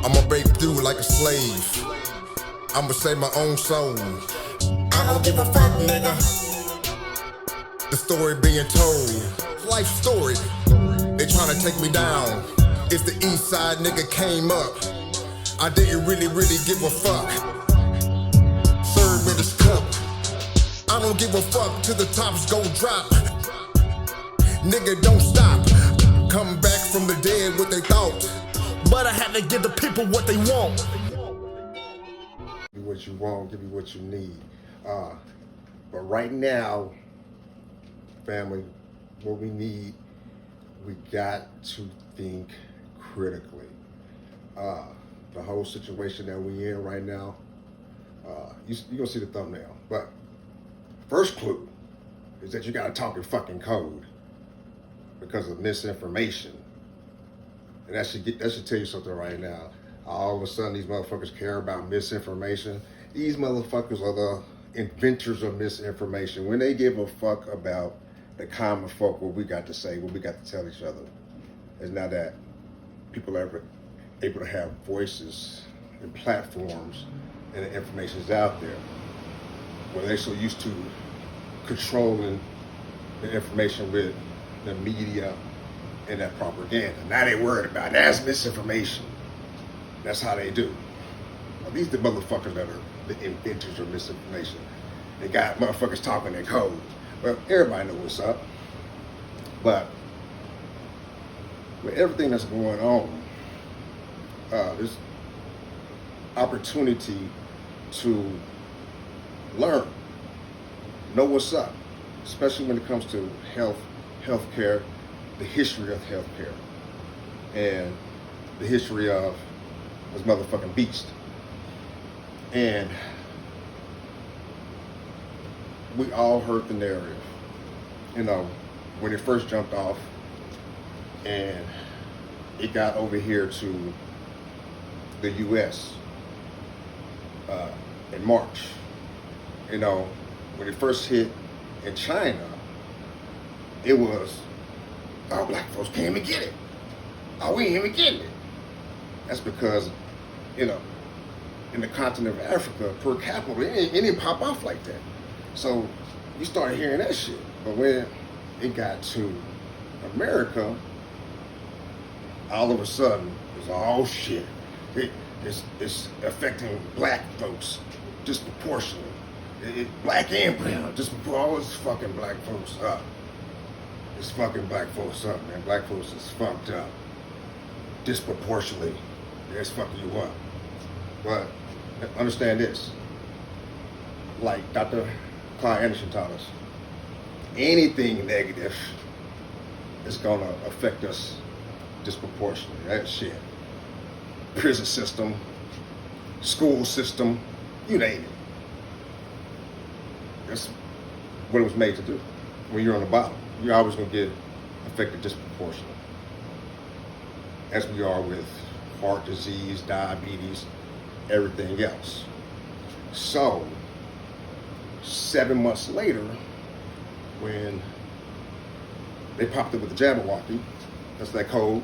I'ma break through like a slave. I'ma save my own soul. I don't give a fuck, nigga. The story being told, life story. They tryna take me down. It's the east side nigga came up. I didn't really give a fuck. Serve me this cup. I don't give a fuck till the tops go drop. Nigga, don't stop. Come back from the dead what they thought. But I had to give the people what they want. Give you what you want, give you what you need. But right now, family, what we need, we got to think critically. The whole situation that we in right now, you're gonna see the thumbnail. But first clue is that you gotta talk in fucking code because of misinformation. And that should tell you something right now. All of a sudden, these motherfuckers care about misinformation. These motherfuckers are the inventors of misinformation. When they give a fuck about the common folk, what we got to say, what we got to tell each other, it's not that people are able to have voices and platforms and the information's out there. When they're so used to controlling the information with the media and that propaganda. Now they worried about that's misinformation. That's how they do. Now, these are the motherfuckers that are the inventors of misinformation. They got motherfuckers talking in code. Well, everybody knows what's up. But with everything that's going on, there's opportunity to learn, know what's up, especially when it comes to healthcare, the history of healthcare, and the history of this motherfucking beast. And we all heard the narrative, you know, when it first jumped off and it got over here to the US in March. You know, when it first hit in China, it was, oh, black folks can't even get it. Oh, we ain't even getting it. That's because, you know, in the continent of Africa, per capita, it didn't pop off like that. So you started hearing that shit. But when it got to America, all of a sudden, it's all shit. It's affecting black folks disproportionately. Black and brown, all this fucking black folks up. It's fucking black folks up, man. Black folks is fucked up. Disproportionately. It's fucking you up. But understand this. Like Dr. Clyde Anderson taught us, anything negative is gonna affect us disproportionately. That shit. Prison system, school system, you name it. That's what it was made to do. When you're on the bottom, you're always gonna get affected disproportionately. As we are with heart disease, diabetes, everything else. So, 7 months later, when they popped up with the Jabberwocky, that's that code,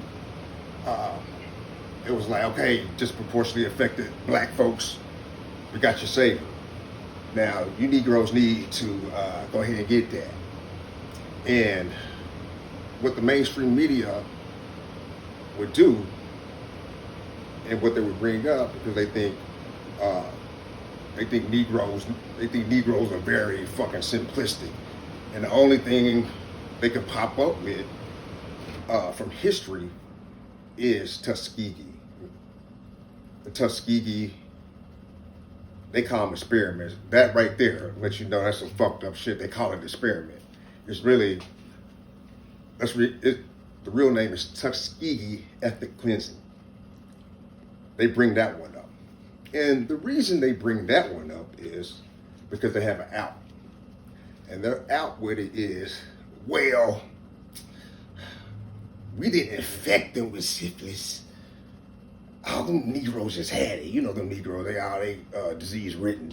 it was like, okay, disproportionately affected black folks, we got your savior. Now, you Negroes need to go ahead and get that. And what the mainstream media would do, and what they would bring up, because they think Negroes are very fucking simplistic, and the only thing they could pop up with from history is Tuskegee. The Tuskegee, they call them experiments. That right there lets you know that's some fucked up shit. They call it experiment. It's really, the real name is Tuskegee Ethnic Cleansing. They bring that one up. And the reason they bring that one up is because they have an out. And their out with it is, well, we didn't infect them with syphilis. All them Negroes just had it. You know them Negroes, they disease ridden.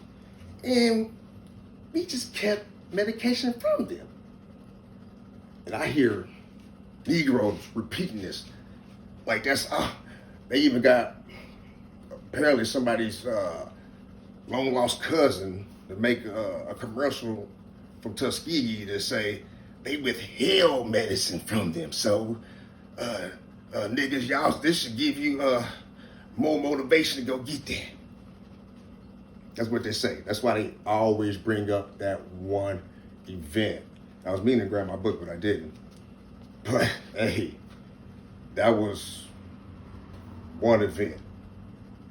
And we just kept medication from them. And I hear Negroes repeating this. Like that's, they even got apparently somebody's long lost cousin to make a commercial from Tuskegee to say they withheld medicine from them. So, niggas, y'all, this should give you more motivation to go get that. That's what they say. That's why they always bring up that one event. I was meaning to grab my book, but I didn't. But hey, that was one event.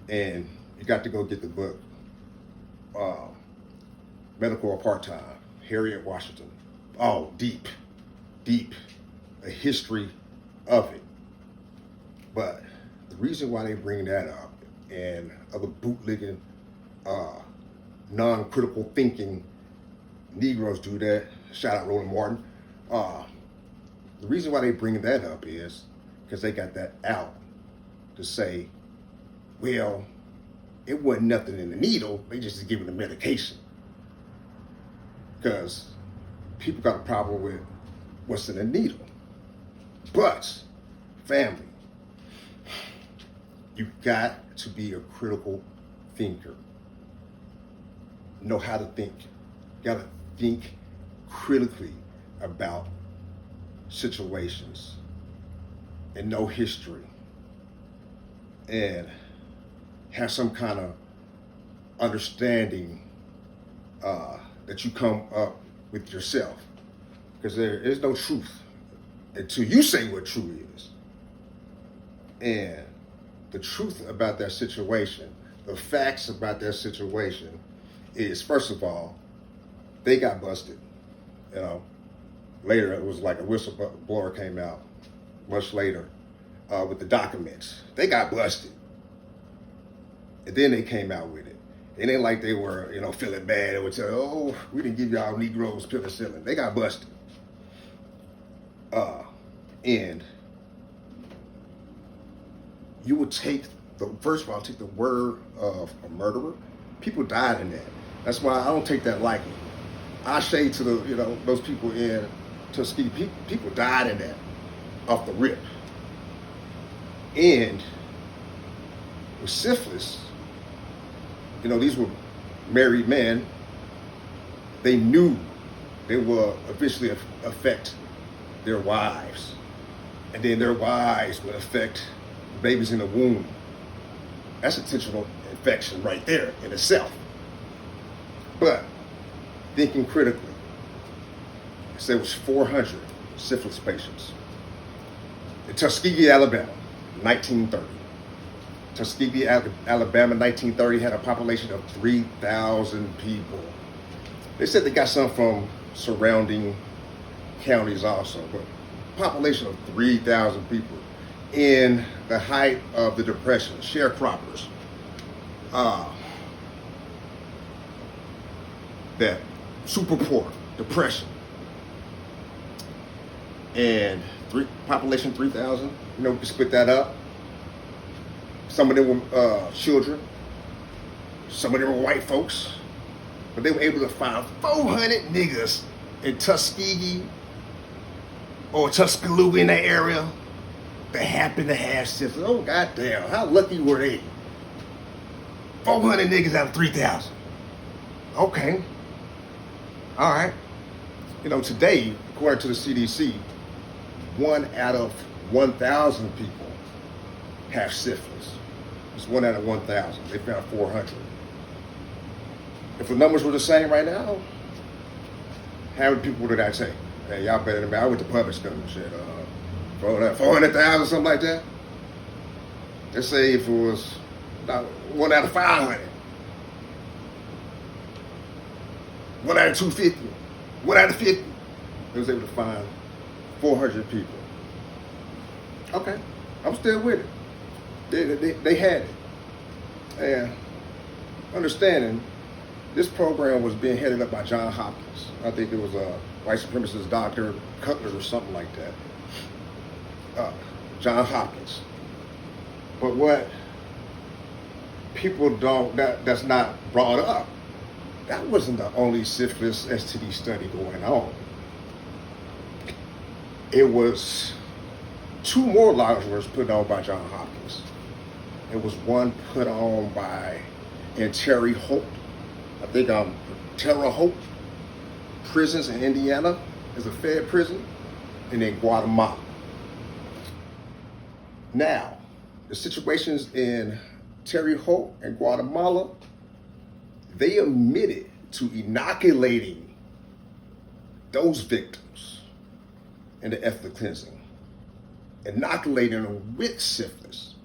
And you got to go get the book. Medical Apartheid, Harriet Washington. Oh, deep, a history of it. But the reason why they bring that up and other bootlegging, non-critical thinking Negroes do that, shout out Roland Martin. The reason why they bring that up is because they got that out to say, well, it wasn't nothing in the needle, they just giving the medication. Because people got a problem with what's in the needle. But, family, you got to be a critical thinker. Know how to think. You got to think critically about situations and know history and have some kind of understanding that you come up with yourself, because there is no truth until you say what true is. And the truth about that situation, the facts about that situation is, first of all, they got busted. You know, later it was like a whistleblower came out much later with the documents. They got busted. And then they came out with it. It ain't like they were, feeling bad. They would say, oh, we didn't give y'all Negroes penicillin. They got busted. And you would take first of all, take the word of a murderer. People died in that. That's why I don't take that lightly. I shade to those people in Tuskegee. People died in that off the rip. And with syphilis, these were married men. They knew they will eventually affect their wives. And then their wives would affect babies in the womb. That's intentional infection right there in itself. But thinking critically, there was 400 syphilis patients in Tuskegee, Alabama, 1930. Tuskegee, Alabama, 1930 had a population of 3,000 people. They said they got some from surrounding counties also, but population of 3,000 people in the height of the Depression, sharecroppers. That super poor, depression. And population 3,000, we can split that up. Some of them were children, some of them were white folks, but they were able to find 400 niggas in Tuskegee or Tuscaloosa in that area that happened to have syphilis. Oh, goddamn, how lucky were they? 400 niggas out of 3,000. Okay. All right. Today, according to the CDC, 1 out of 1,000 people have syphilis. It's 1 out of 1,000. They found 400. If the numbers were the same right now, how many people did I say? Hey, y'all better than me. I went to public school and shit. 400,000, something like that. Let's say if it was 1 out of 500. 1 out of 250. 1 out of 50. They was able to find 400 people. Okay, I'm still with it. They had it. And understanding, this program was being headed up by John Hopkins. I think it was a white supremacist Dr. Cutler or something like that. John Hopkins. But what people that's not brought up, that wasn't the only syphilis STD study going on. It was 2 more large ones put on by John Hopkins. It was one put on by Terre Haute. I think Terre Haute prisons in Indiana is a Fed prison, and then Guatemala. Now, the situations in Terre Haute and Guatemala, they admitted to inoculating those victims in the ethnic cleansing, inoculating them with syphilis.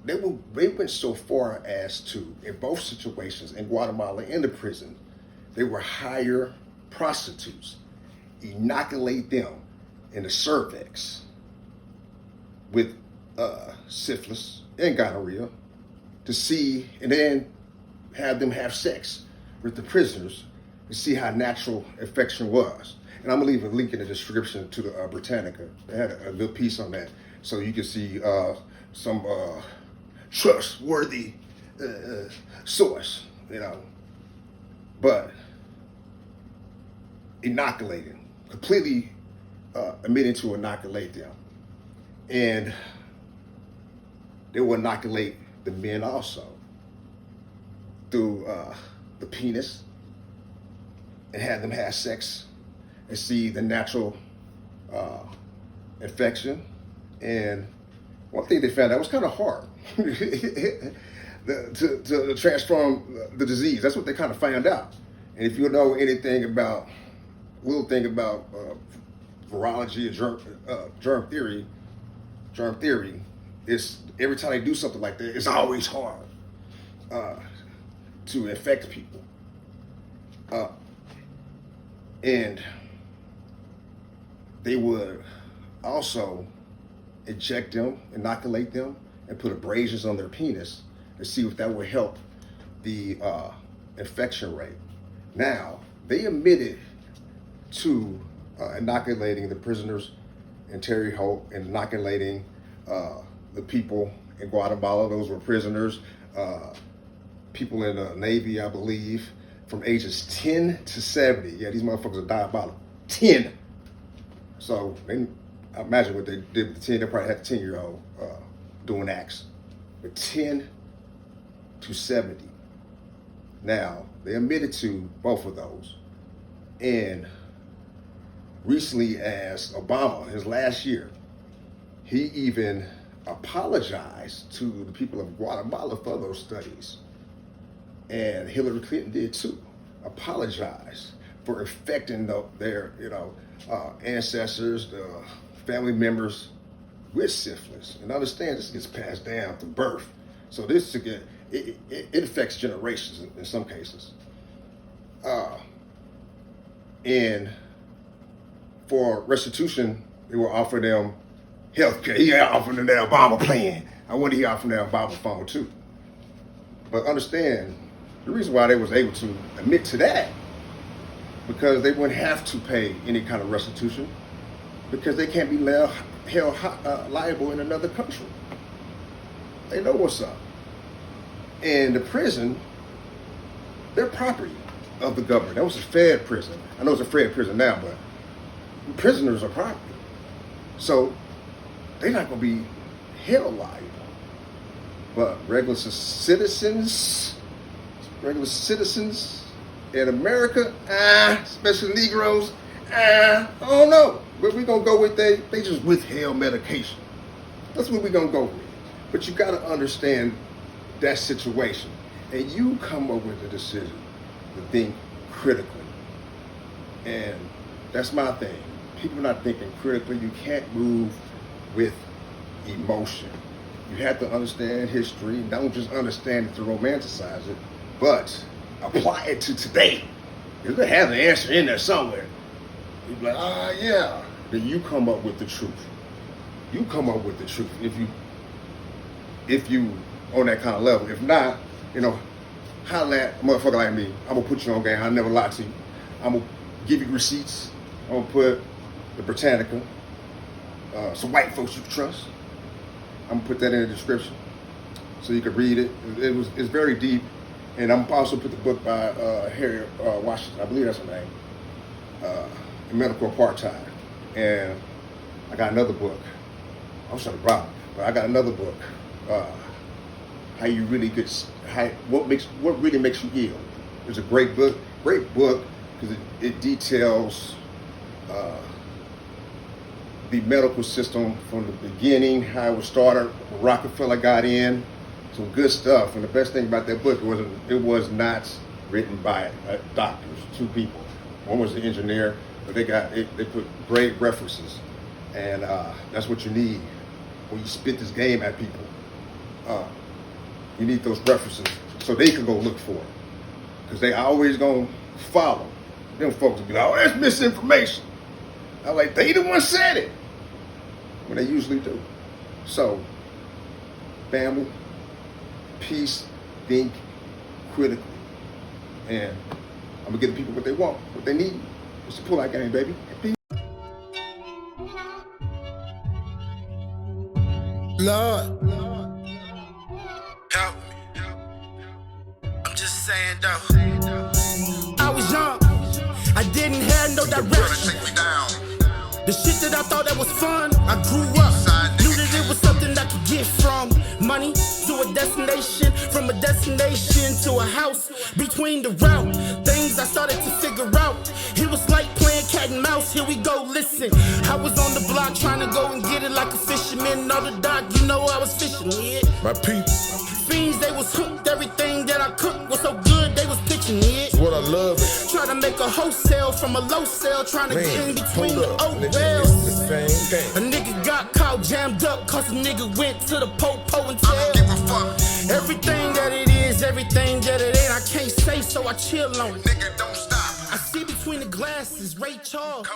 They went so far as to, in both situations, in Guatemala and the prison, they were hire prostitutes, inoculate them in the cervix with syphilis and gonorrhea to see, and then have them have sex with the prisoners to see how natural infection was. And I'm gonna leave a link in the description to the Britannica. They had a good piece on that, so you can see some trustworthy source, you know. But inoculating, completely admitting to inoculate them, and they will inoculate the men also through the penis, and have them have sex and see the natural infection. And one thing they found out was kind of hard to transform the disease. That's what they kind of found out. And if you know anything about, little thing about virology or germ theory, it's every time they do something like that, it's always hard to infect people. And they would also inject them, inoculate them, and put abrasions on their penis and see if that would help the infection rate. Now, they admitted to inoculating the prisoners in Terre Haute and inoculating the people in Guatemala. Those were prisoners, people in the Navy, I believe, from ages 10 to 70. Yeah, these motherfuckers are diabolical. 10. So they, I imagine what they did with the 10, they probably had a 10-year-old doing acts. But 10 to 70. Now, they admitted to both of those. And recently, as Obama, his last year, he even apologized to the people of Guatemala for those studies. And Hillary Clinton did too, apologize for infecting their ancestors, the family members with syphilis. And understand this gets passed down through birth. So this it affects generations in some cases. And for restitution, they will offer them health care. He offered them the Obama plan. I wonder he offered them the Obama phone too. But understand, the reason why they was able to admit to that, because they wouldn't have to pay any kind of restitution, because they can't be held liable in another country. They know what's up. And the prison, they're property of the government. That was a Fed prison. I know it's a Fed prison now, but prisoners are property. So they're not going to be held liable. But regular citizens in America, especially Negroes, I don't know. But we're going to go with they just withheld medication. That's what we're going to go with. But you got to understand that situation. And you come up with a decision to think critically. And that's my thing. People not thinking critically. You can't move with emotion. You have to understand history. Don't just understand it to romanticize it, but apply it to today. Because they have the answer in there somewhere. You're like, yeah. Then you come up with the truth. You come up with the truth. If you on that kind of level. If not, holla at a motherfucker like me. I'm gonna put you on game. I'll never lie to you. I'm gonna give you receipts. I'm gonna put the Britannica, some white folks you can trust. I'm gonna put that in the description so you can read it. It's very deep. And I'm also put the book by Harriet Washington, I believe that's her name, Medical Apartheid. And I got another book. I was trying to rob, but I got another book how you really get, what really makes you ill. It's a great book because it details the medical system from the beginning, how it was started, Rockefeller got in, some good stuff. And the best thing about that book, it was not written by doctors, two people. One was the engineer, but they put great references. And that's what you need when you spit this game at people. You need those references so they can go look for it. Because they always gonna follow. Them folks will be like, oh, that's misinformation. I'm like, they the one said it. When they usually do. So, family, peace, think critically. And I'm gonna give the people what they want, what they need. It's a pull-out game, baby. Peace. Lord, help me. I'm just saying though. I was young. I didn't have no direction. Take me down. The shit that I thought that was fun, I grew up. Knew that it was something I could get from money to a destination, from a destination to a house. Between the route, things I started to figure out. It was like playing cat and mouse. Here we go, listen. I was on the block trying to go and get it like a fisherman. On the dock, you know I was fishing. Yeah. My people. Fiends, they was hooked. Everything that I cooked was so good, they was pitching it. It's what I love it. Try to make a wholesale from a low sale, trying to get in between the oat wells. A nigga got caught jammed up, cause a nigga went to the po-po and tell. Everything that it is, everything that it ain't, I can't say, so I chill on it. Nigga, don't stop. I see between the glasses, Ray Charles.